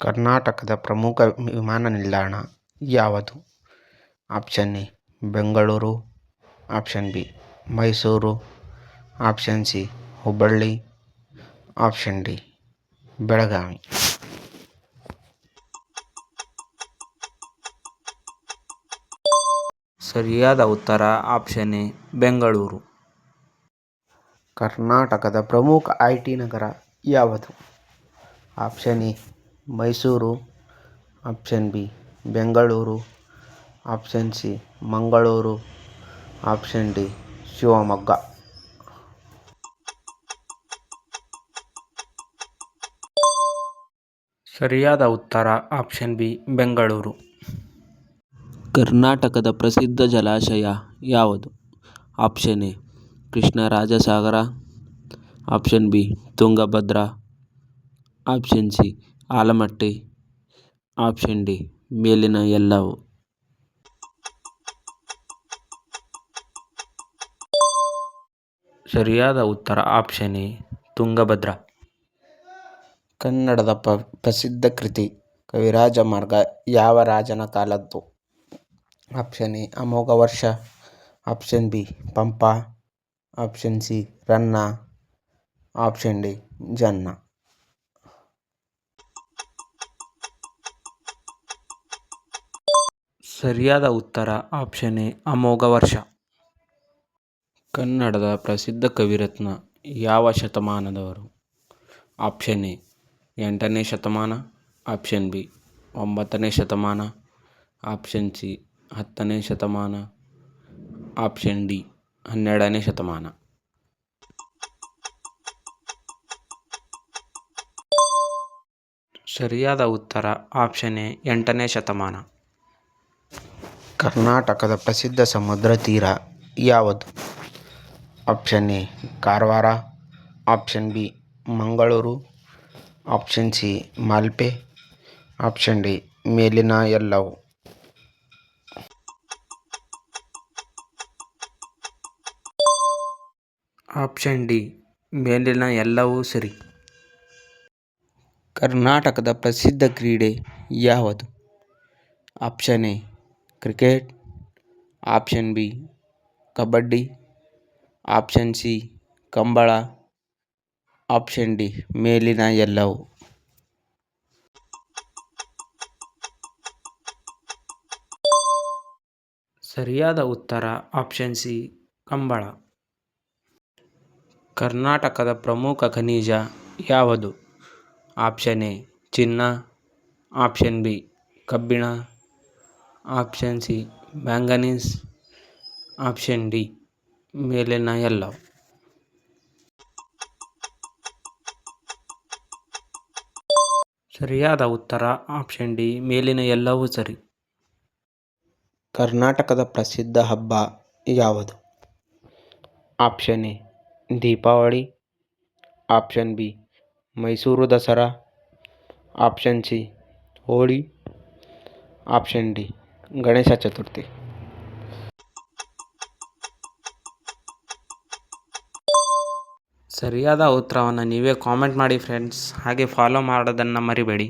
ಕರ್ನಾಟಕದ ಪ್ರಮುಖ ವಿಮಾನ ನಿಲ್ದಾಣ ಯಾವುದು? Option A Bengaluru, option B Mysuru, option C Hubballi, option D Belagavi. ಸರಿಯಾದ ಉತ್ತರ ಆಪ್ಷನ್ ಎ ಬೆಂಗಳೂರು. ಕರ್ನಾಟಕದ ಪ್ರಮುಖ ಐಟಿ ನಗರ ಯಾವುದು? Option A Mysuru, option B Bengaluru, option C Mangaluru, option D Shivamogga. ಸರಿಯಾದ ಉತ್ತರ ಆಪ್ಷನ್ ಬಿ ಬೆಂಗಳೂರು. ಕರ್ನಾಟಕದ ಪ್ರಸಿದ್ಧ ಜಲಾಶಯ ಯಾವುದು? Option A Krishnarajasagara, option B Tungabhadra, option C Almatti, option D ಮೇಲಿನ ಎಲ್ಲವೂ. ಸರಿಯಾದ ಉತ್ತರ ಆಪ್ಷನ್ ಎ ತುಂಗಭದ್ರಾ. ಕನ್ನಡದ ಪ್ರಸಿದ್ಧ ಕೃತಿ ಕವಿರಾಜ ಮಾರ್ಗ ಯಾವ ರಾಜನ ಕಾಲದ್ದು? Option A Amoghavarsha, option B Pampa, option C Ranna, option D Janna. ಸರಿಯಾದ ಉತ್ತರ ಆಪ್ಷನ್ ಎ ಅಮೋಘ ವರ್ಷ. ಕನ್ನಡದ ಪ್ರಸಿದ್ಧ ಕವಿರತ್ನ ಯಾವ ಶತಮಾನದವರು? ಆಪ್ಷನ್ ಎ 8ನೇ ಶತಮಾನ, ಆಪ್ಷನ್ ಬಿ 9ನೇ ಶತಮಾನ, ಆಪ್ಷನ್ ಸಿ 10ನೇ ಶತಮಾನ, ಆಪ್ಷನ್ ಡಿ 12ನೇ ಶತಮಾನ. ಸರಿಯಾದ ಉತ್ತರ ಆಪ್ಷನ್ ಎ 8ನೇ ಶತಮಾನ. ಕರ್ನಾಟಕದ ಪ್ರಸಿದ್ಧ ಸಮುದ್ರ ತೀರ ಯಾವುದು? Option A Karwar, option B Mangaluru, option C Malpe, option D ಮೇಲಿನ ಎಲ್ಲವೂ. ಆಪ್ಷನ್ ಡಿ ಮೇಲಿನ ಎಲ್ಲವೂ ಸರಿ. ಕರ್ನಾಟಕದ ಪ್ರಸಿದ್ಧ ಕ್ರೀಡೆ ಯಾವುದು? Option A cricket, option B kabaddi, option C Kambala, option D ಮೇಲಿನ ಎಲ್ಲವೂ. ಸರಿಯಾದ ಉತ್ತರ ಆಪ್ಷನ್ ಸಿ ಕಂಬಳ. ಕರ್ನಾಟಕದ ಪ್ರಮುಖ ಖನಿಜ ಯಾವುದು? ಆಪ್ಷನ್ ಎ ಚಿನ್ನ, ಆಪ್ಷನ್ ಬಿ ಕಬ್ಬಿಣ, option C manganese, option D ಮೇಲಿನ ಎಲ್ಲವೂ. ಸರಿಯಾದ ಉತ್ತರ ಆಪ್ಷನ್ ಡಿ ಮೇಲಿನ ಎಲ್ಲವೂ ಸರಿ. ಕರ್ನಾಟಕದ ಪ್ರಸಿದ್ಧ ಹಬ್ಬ ಯಾವುದು? Option A Deepavali, option B Mysuru Dasara, option C Holi, option D Ganesha Chaturthi. ಸರಿಯಾದ ಉತ್ತರವನ್ನು ನೀವೇ ಕಾಮೆಂಟ್ ಮಾಡಿ ಫ್ರೆಂಡ್ಸ್. ಹಾಗೆ ಫಾಲೋ ಮಾಡೋದನ್ನು ಮರಿಬೇಡಿ.